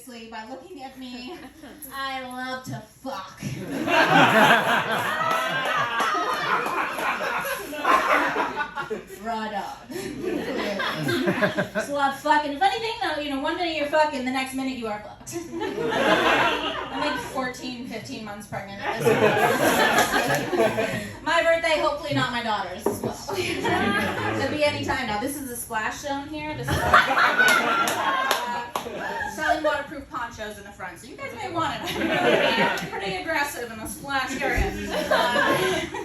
obviously, by looking at me, I love to fuck. Raw dog. Just love fucking. Funny thing though, one minute you're fucking, the next minute you are fucked. I'm like 14, 15 months pregnant at this point. My birthday, hopefully not my daughter's as well. Could be any time now. This is a splash zone here. This is selling waterproof ponchos in the front, so you guys may want it. Pretty aggressive in the splash area.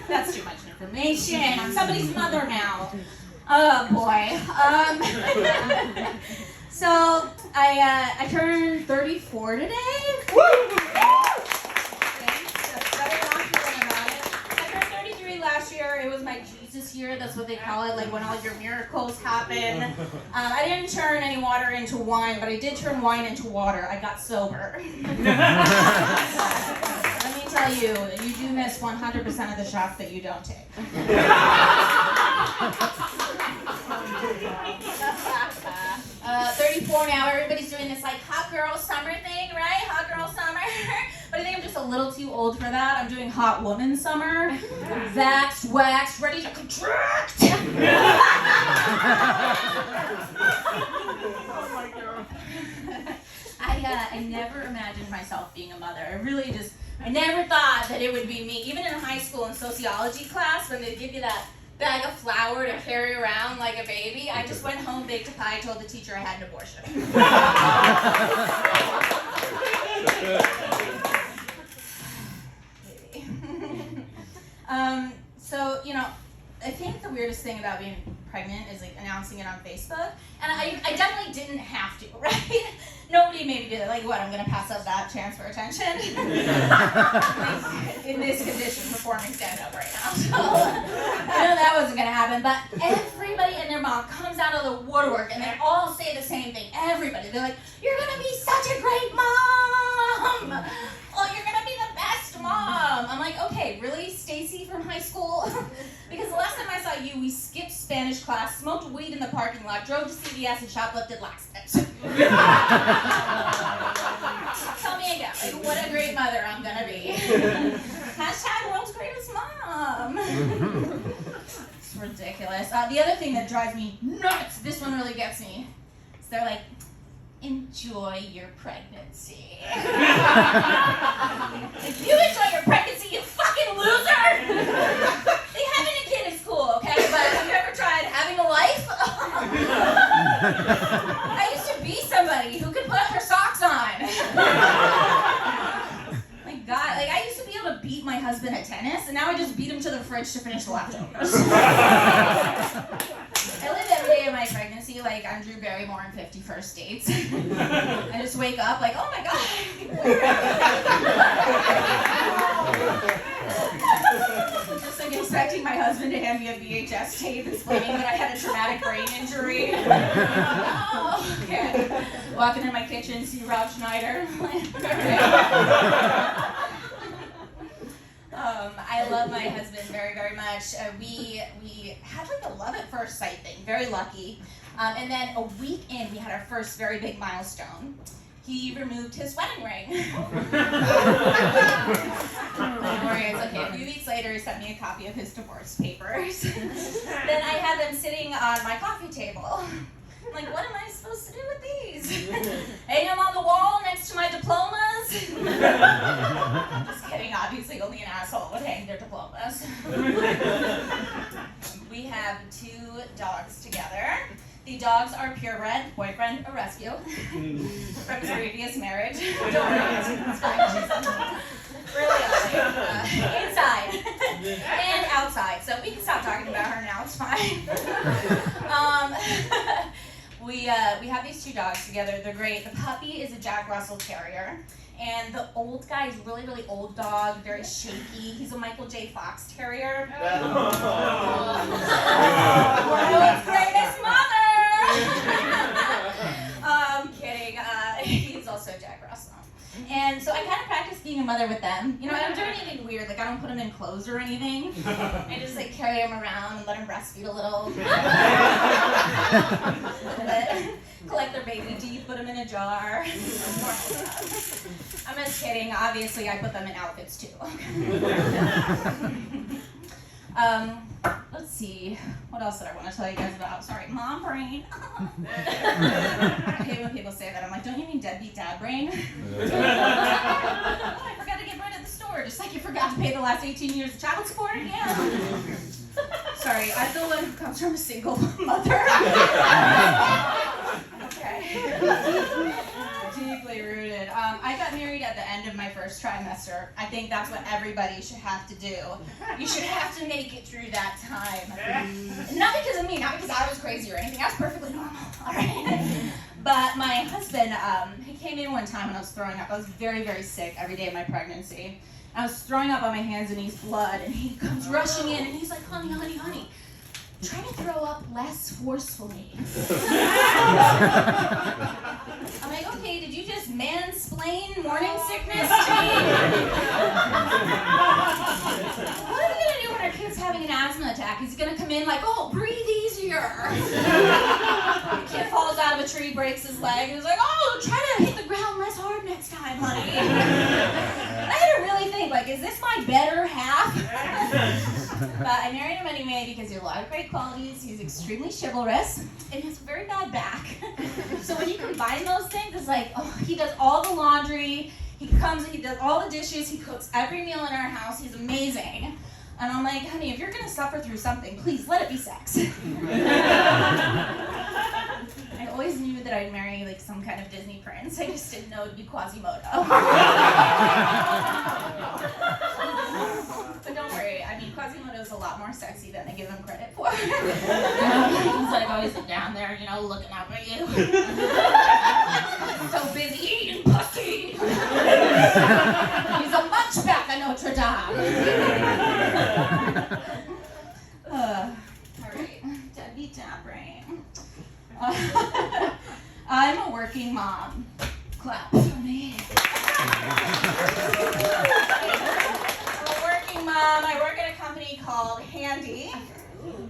That's too much information. I'm somebody's mother now. Oh boy. So I turned 34 today. Woo! Last year, it was my Jesus year. That's what they call it, like when all your miracles happen. I didn't turn any water into wine, but I did turn wine into water. I got sober. Let me tell you, you do miss 100% of the shots that you don't take. 34 now, everybody's doing this like hot girl summer thing, right? Hot girl summer. But I think I'm just a little too old for that. I'm doing hot woman summer. Vaxxed, waxed, ready to contract. Oh my God. I never imagined myself being a mother. I never thought that it would be me. Even in high school in sociology class, when they give you that bag of flour to carry around like a baby, I just went home, baked a pie, told the teacher I had an abortion. So, I think the weirdest thing about being pregnant is like announcing it on Facebook. And I definitely didn't have to, right? Nobody made me do it. Like, what, I'm going to pass up that chance for attention? Like, in this condition, performing stand-up right now. So, I know that wasn't going to happen. But everybody and their mom comes out of the woodwork, and they all say the same thing. Everybody. They're like, you're going to be such a great mom! Oh, you're going to be the best mom! I'm like, okay, really? Stacy from high school? Because the last time I saw you, we skipped Spanish class, smoked weed in the parking lot, drove to CVS, and shoplifted laxatives. Tell me again, like, what a great mother I'm gonna be. Hashtag world's greatest mom. It's ridiculous. The other thing that drives me nuts, this one really gets me, is they're like, enjoy your pregnancy. If you enjoy your pregnancy, you fucking loser! Having a kid is cool, okay? But have you ever tried having a life? I used to be somebody who could put her socks on. My God, like I used to be able to beat my husband at tennis, and now I just beat him to the fridge to finish the leftovers. I live every day of my pregnancy like I'm Drew Barrymore in 50 First Dates. I just wake up like, oh my God. Just like expecting my husband to hand me a VHS tape explaining that I had a traumatic brain injury. Oh, okay. Walking in my kitchen, see Rob Schneider. I love my husband very, very much. We had like a love at first sight thing, very lucky. And then a week in, we had our first very big milestone. He removed his wedding ring. Don't worry, it's okay. A few weeks later, he sent me a copy of his divorce papers. Then I had them sitting on my coffee table. I'm like, what am I supposed to do with these? Hang them on the wall next to my diplomas? Just kidding, obviously only an asshole would hang their diplomas. We have 2 dogs together. The dogs are purebred, boyfriend, a rescue, from his previous marriage. Don't worry, it's fine. Really ugly. Inside and outside, so we can stop talking about her now, it's fine. We have these 2 dogs together. They're great. The puppy is a Jack Russell Terrier. And the old guy is really, really old dog, very shaky. He's a Michael J. Fox Terrier. World's greatest mother! I'm kidding. He's also Jack Russell. And so I kind of practice being a mother with them. I don't do anything weird. Like, I don't put them in clothes or anything. I just, like, carry them around and let them breastfeed a little. Collect their baby teeth. put them in a jar. I'm just kidding. Obviously, I put them in outfits too. Let's see. What else did I want to tell you guys about? Sorry, mom brain. I hate when people say that. I'm like, don't you mean deadbeat dad brain? I forgot to get bread at the store, just like you forgot to pay the last 18 years of child support. Yeah. Sorry, I'm the one who comes from a single mother. Okay. Deeply rooted. I got married at the end of my first trimester. I think that's what everybody should have to do. You should have to make it through that time. Not because of me, not because I was crazy or anything. I was perfectly normal, all right? But my husband, he came in one time when I was throwing up. I was very, very sick every day of my pregnancy. I was throwing up on my hands and knees blood, and he comes rushing in, and he's like, honey, honey, honey, try to throw up less forcefully. I'm like, okay, did you just mansplain morning sickness to me? What are we going to do when our kid's having an asthma attack? He's going to come in like, oh, breathe easier. The kid falls out of a tree, breaks his leg, and he's like, oh, try to hit the ground less hard next time, honey. And I had to really think, like, is this my better half? But I married him anyway because he has a lot of great qualities. He's extremely chivalrous, and he has a very bad back. So when you combine those things, it's like, oh, he does all the laundry, he comes, he does all the dishes, he cooks every meal in our house, he's amazing. And I'm like, honey, if you're gonna suffer through something, please let it be sex. I always knew that I'd marry like some kind of Disney prince. I just didn't know it'd be Quasimodo. But don't worry, I mean, Quasimodo's a lot more sexy than they give him credit for. He's like always down there, you know, looking up at you. So busy eating pussy. He's a munchback at Notre Dame. Alright, deadbeat dad brain. I'm a working mom. Clap for me. I work at a company called Handy.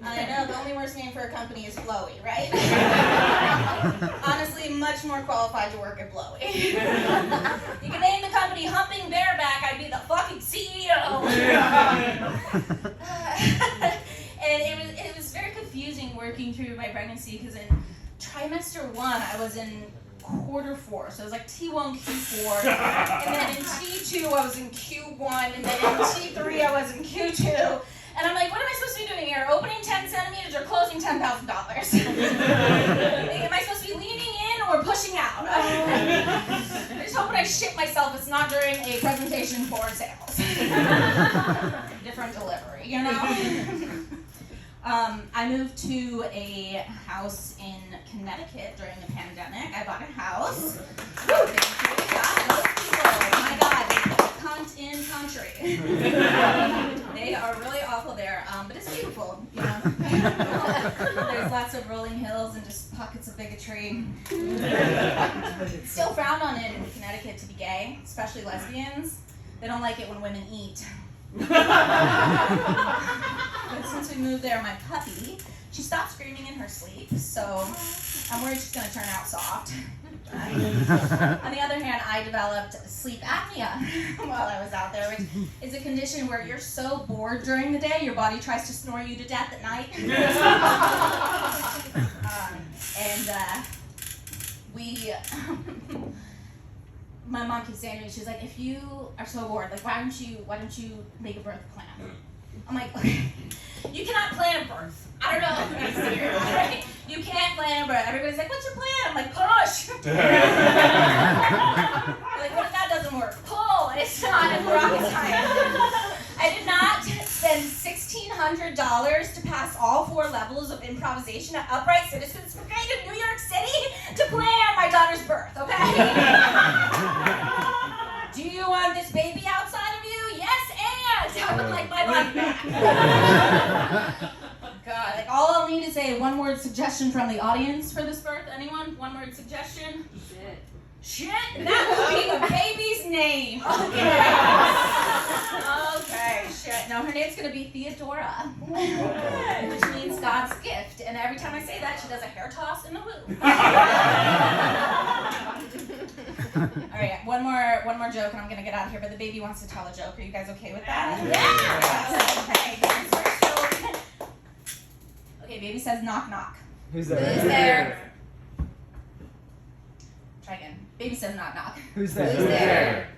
I know the only worst name for a company is Blowy, right? Honestly, much more qualified to work at Blowy. You can name the company Humping Bareback, I'd be the fucking CEO. And it was very confusing working through my pregnancy because in trimester 1, I was in quarter 4, so it was like T1, Q4, and then in T2 I was in Q1, and then in T3 I was in Q2, and I'm like, what am I supposed to be doing here? Opening 10 centimeters or closing $10,000? Am I supposed to be leaning in or pushing out? I just hope when I shit myself it's not during a presentation for sales. Different delivery, you know? I moved to a house in Connecticut during the pandemic. I bought a house. Woo, thank you. God, those people, my God, cunt in country. They are really awful there, but it's beautiful, you know. There's lots of rolling hills and just pockets of bigotry. It's still frowned on in Connecticut to be gay, especially lesbians. They don't like it when women eat. But since we moved there, my puppy, she stopped screaming in her sleep, so I'm worried she's going to turn out soft. On the other hand, I developed sleep apnea while I was out there, which is a condition where you're so bored during the day, your body tries to snore you to death at night. My mom keeps saying to me, she's like, if you are so bored, like, why don't you make a birth plan? I'm like, okay, you cannot plan a birth. I don't know if that's weird, right? You can't plan a birth. Everybody's like, what's your plan? I'm like, push. Like, what if that doesn't work? Pull. It's not a rocket science. I did not spend $1,600 to pass all 4 levels of improvisation at Upright Citizens Brigade in New York City to plan my daughter's birth, okay? Do you want this baby outside of you? Yes, and I would like my life back. God, like all I'll need to say, one word suggestion from the audience for this birth. Anyone? One word suggestion? Shit. Shit? That would be the baby's name. Okay, shit. No, her name's gonna be Theodora, which means God's gift. And every time I say that, she does a hair toss in the womb. more joke and I'm gonna get out of here, but the baby wants to tell a joke. Are you guys okay with that? Yeah! Okay, okay, baby says knock knock. Who's Who's there? there? Try again. Baby says knock knock. Who's there? Who's there?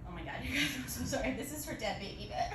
Oh my god, you guys, I'm so sorry. This is for dead baby bit.